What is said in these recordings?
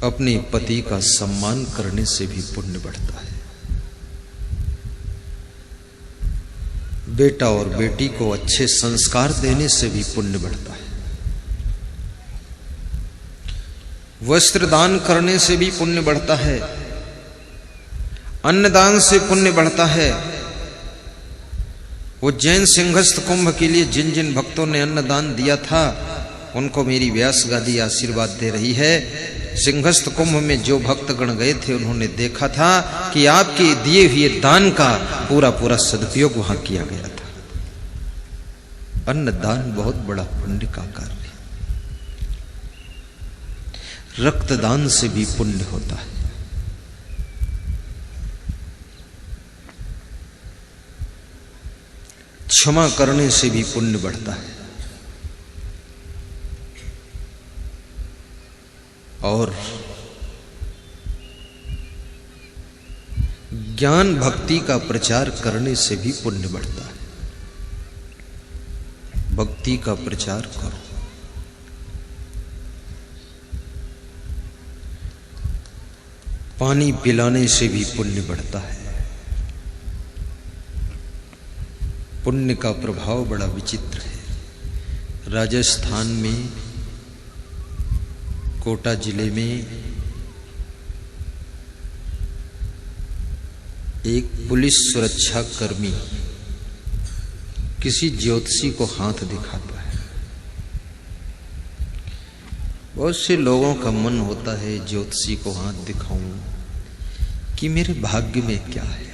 अपने पति का सम्मान करने से भी पुण्य बढ़ता है। बेटा और बेटी को अच्छे संस्कार देने से भी पुण्य बढ़ता है। वस्त्र दान करने से भी पुण्य बढ़ता है। अन्नदान से पुण्य बढ़ता है। उज्जैन सिंहस्थ कुंभ के लिए जिन जिन भक्तों ने अन्नदान दिया था उनको मेरी व्यास गादी आशीर्वाद दे रही है। सिंहस्थ कुंभ में जो भक्तगण गए थे उन्होंने देखा था कि आपके दिए हुए दान का पूरा पूरा सदुपयोग वहां किया गया था। अन्नदान बहुत बड़ा पुण्य का कार्य है। रक्तदान से भी पुण्य होता है। क्षमा करने से भी पुण्य बढ़ता है। और ज्ञान भक्ति का प्रचार करने से भी पुण्य बढ़ता है। भक्ति का प्रचार करो। पानी पिलाने से भी पुण्य बढ़ता है। पुण्य का प्रभाव बड़ा विचित्र है। राजस्थान में कोटा जिले में एक पुलिस सुरक्षा कर्मी किसी ज्योतिषी को हाथ दिखाता है। बहुत से लोगों का मन होता है ज्योतिषी को हाथ दिखाऊं कि मेरे भाग्य में क्या है।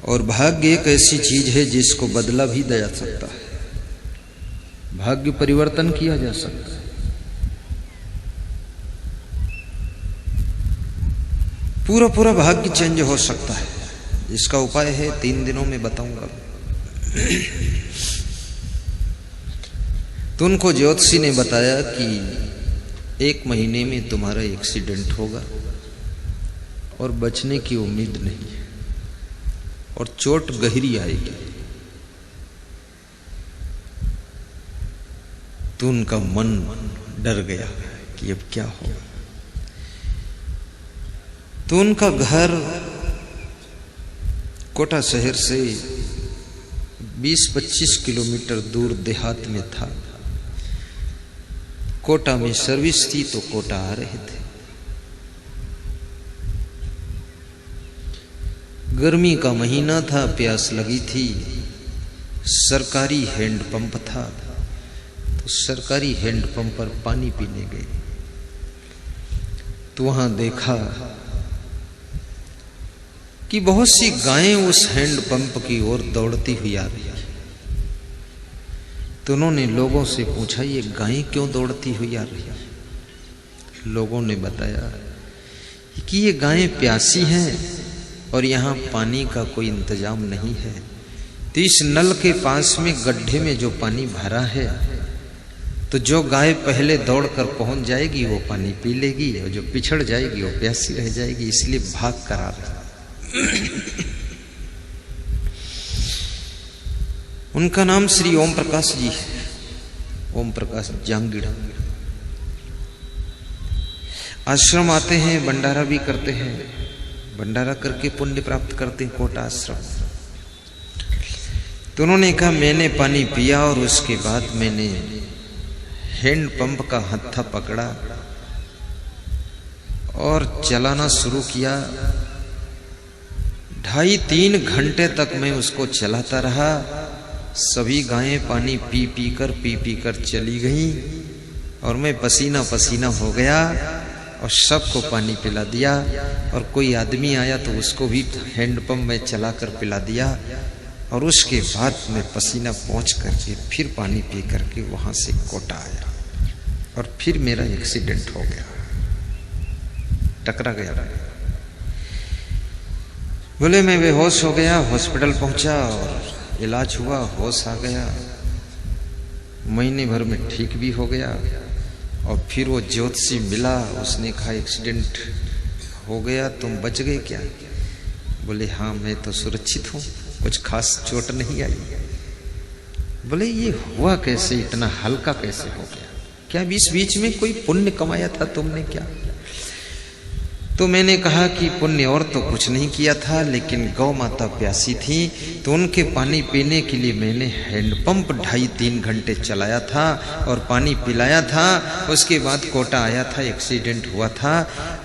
और भाग्य एक ऐसी चीज है जिसको बदला भी जा सकता है। भाग्य परिवर्तन किया जा सकता है। पूरा पूरा भाग्य चेंज हो सकता है। इसका उपाय है 3 दिनों में बताऊंगा। तो उनको ज्योतिषी ने बताया कि 1 महीने में तुम्हारा एक्सीडेंट होगा और बचने की उम्मीद नहीं है और चोट गहरी आएगी। तो उनका मन डर गया कि अब क्या होगा। तो उनका घर कोटा शहर से 20-25 किलोमीटर दूर देहात में था। कोटा में सर्विस थी तो कोटा आ रहे थे। गर्मी का महीना था, प्यास लगी थी। सरकारी हैंडपंप था तो सरकारी हैंडपंप पर पानी पीने गए तो वहां देखा कि बहुत सी गायें उस हैंडपंप की ओर दौड़ती हुई आ रही है। तो उन्होंने लोगों से पूछा ये गायें क्यों दौड़ती हुई आ रही है। लोगों ने बताया कि ये गायें प्यासी हैं और यहाँ पानी का कोई इंतजाम नहीं है। तो इस नल के पास में गड्ढे में जो पानी भरा है तो जो गाय पहले दौड़कर पहुंच जाएगी वो पानी पी लेगी और जो पिछड़ जाएगी वो प्यासी रह जाएगी, इसलिए भाग कर आ रहा। उनका नाम श्री ओम प्रकाश जी है। ओम प्रकाश जांगीड़ा। आश्रम आते हैं, भंडारा भी करते हैं। भंडारा करके पुण्य प्राप्त करते हैं कोटा आश्रम। तो उन्होंने कहा मैंने पानी पिया और उसके बाद मैंने हैंड पंप का हत्था पकड़ा और चलाना शुरू किया। 2.5-3 घंटे तक मैं उसको चलाता रहा। सभी गायें पानी पी पी कर चली गईं और मैं पसीना पसीना हो गया और सबको पानी पिला दिया। और कोई आदमी आया तो उसको भी हैंडपंप में चलाकर पिला दिया। और उसके बाद मैं पसीना पहुँच करके फिर पानी पी करके वहाँ से कोटा आया और फिर मेरा एक्सीडेंट हो गया, टकरा गया। बोले मैं बेहोश हो गया, हॉस्पिटल पहुंचा और इलाज हुआ, होश आ गया। महीने भर में ठीक भी हो गया। और फिर वो ज्योतिषी मिला, उसने कहा एक्सीडेंट हो गया, तुम बच गए क्या? बोले हाँ मैं तो सुरक्षित हूँ, कुछ खास चोट नहीं आई। बोले ये हुआ कैसे, इतना हल्का कैसे हो गया? क्या बीच बीच में कोई पुण्य कमाया था तुमने क्या? तो मैंने कहा कि पुण्य और तो कुछ नहीं किया था, लेकिन गौ माता प्यासी थी तो उनके पानी पीने के लिए मैंने हैंडपंप 2.5-3 घंटे चलाया था और पानी पिलाया था। उसके बाद कोटा आया था, एक्सीडेंट हुआ था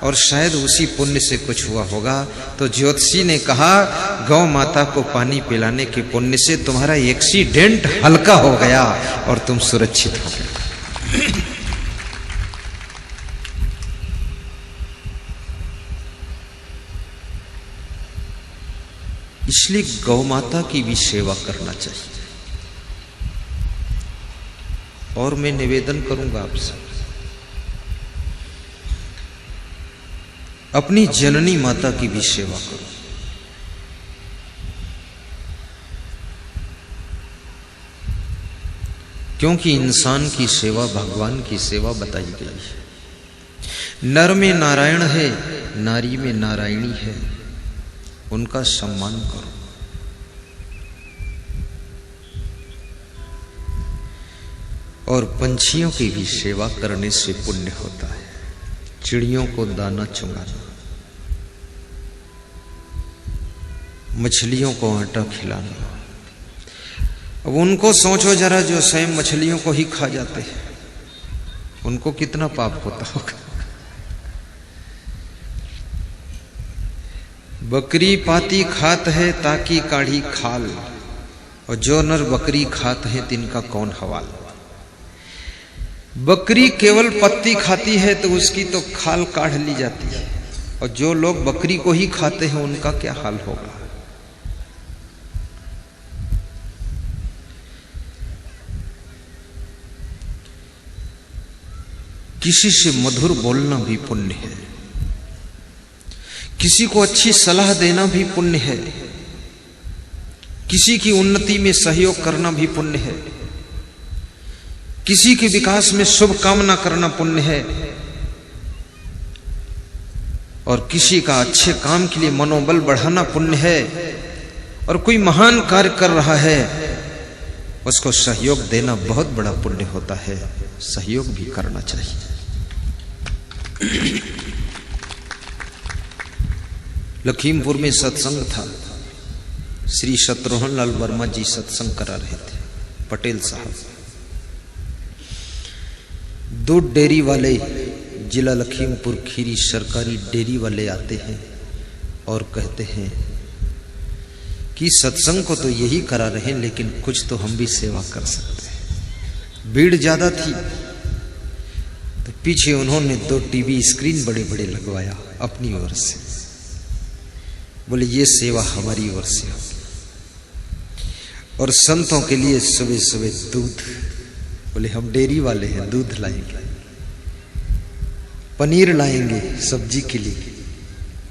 और शायद उसी पुण्य से कुछ हुआ होगा। तो ज्योतिषी ने कहा गौ माता को पानी पिलाने के पुण्य से तुम्हारा एक्सीडेंट हल्का हो गया और तुम सुरक्षित हो गए। इसलिए गौ माता की भी सेवा करना चाहिए। और मैं निवेदन करूंगा आपसे, अपनी जननी माता की भी सेवा करो। क्योंकि इंसान की सेवा भगवान की सेवा बताई गई है। नर में नारायण है, नारी में नारायणी है, उनका सम्मान करो। और पंछियों की भी सेवा करने से पुण्य होता है। चिड़ियों को दाना चुगाना, मछलियों को आटा खिलाना। अब उनको सोचो जरा जो स्वयं मछलियों को ही खा जाते हैं, उनको कितना पाप होता होगा। बकरी पाती खात है ताकि काढ़ी खाल, और जो नर बकरी खात है तिनका कौन हवाल। बकरी केवल पत्ती खाती है तो उसकी तो खाल काढ़ ली जाती है, और जो लोग बकरी को ही खाते हैं उनका क्या हाल होगा। किसी से मधुर बोलना भी पुण्य है, किसी को अच्छी सलाह देना भी पुण्य है, किसी की उन्नति में सहयोग करना भी पुण्य है, किसी के विकास में शुभ कामना करना पुण्य है, और किसी का अच्छे काम के लिए मनोबल बढ़ाना पुण्य है। और कोई महान कार्य कर रहा है उसको सहयोग देना बहुत बड़ा पुण्य होता है। सहयोग भी करना चाहिए। लखीमपुर में सत्संग था, श्री शत्रुघ्न लाल वर्मा जी सत्संग करा रहे थे, पटेल साहब। दूध डेयरी वाले, जिला लखीमपुर खीरी सरकारी डेयरी वाले आते हैं और कहते हैं कि सत्संग को तो यही करा रहे हैं, लेकिन कुछ तो हम भी सेवा कर सकते हैं। भीड़ ज्यादा थी तो पीछे उन्होंने 2 टीवी स्क्रीन बड़े बड़े लगवाया अपनी ओर से। बोले ये सेवा हमारी ओर से होगी। और संतों के लिए सुबह सुबह दूध, बोले हम डेयरी वाले हैं, दूध लाएंगे, पनीर लाएंगे सब्जी के लिए,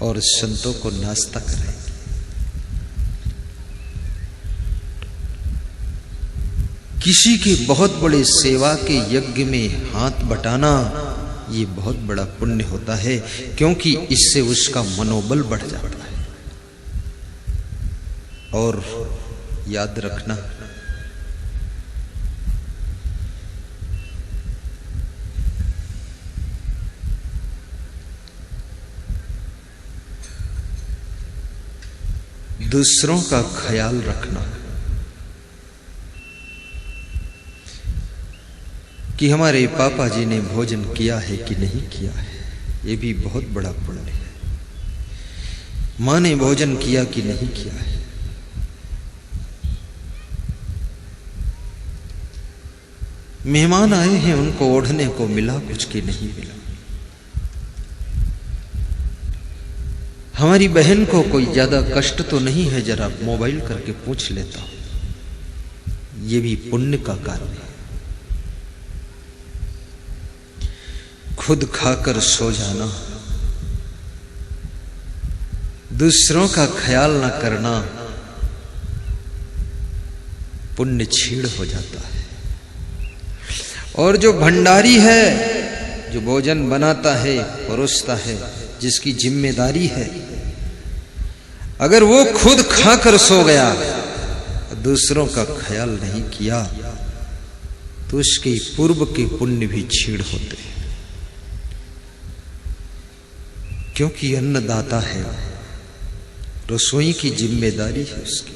और संतों को नाश्ता कराएंगे। किसी के बहुत बड़े सेवा के यज्ञ में हाथ बटाना ये बहुत बड़ा पुण्य होता है, क्योंकि इससे उसका मनोबल बढ़ जाता है। और याद रखना, दूसरों का ख्याल रखना कि हमारे पापा जी ने भोजन किया है कि नहीं किया है, ये भी बहुत बड़ा पुण्य है। मां ने भोजन किया कि नहीं किया है। मेहमान आए हैं, उनको ओढ़ने को मिला कुछ कि नहीं मिला। हमारी बहन को कोई ज्यादा कष्ट तो नहीं है, जरा मोबाइल करके पूछ लेता हूं, ये भी पुण्य का कार्य है। खुद खाकर सो जाना, दूसरों का ख्याल ना करना, पुण्य छीड़ हो जाता है। और जो भंडारी है, जो भोजन बनाता है, परोसता है, जिसकी जिम्मेदारी है, अगर वो खुद खाकर सो गया, दूसरों का ख्याल नहीं किया तो उसके पूर्व के पुण्य भी छीड़ होते हैं, क्योंकि अन्नदाता है, रसोई की जिम्मेदारी है उसकी।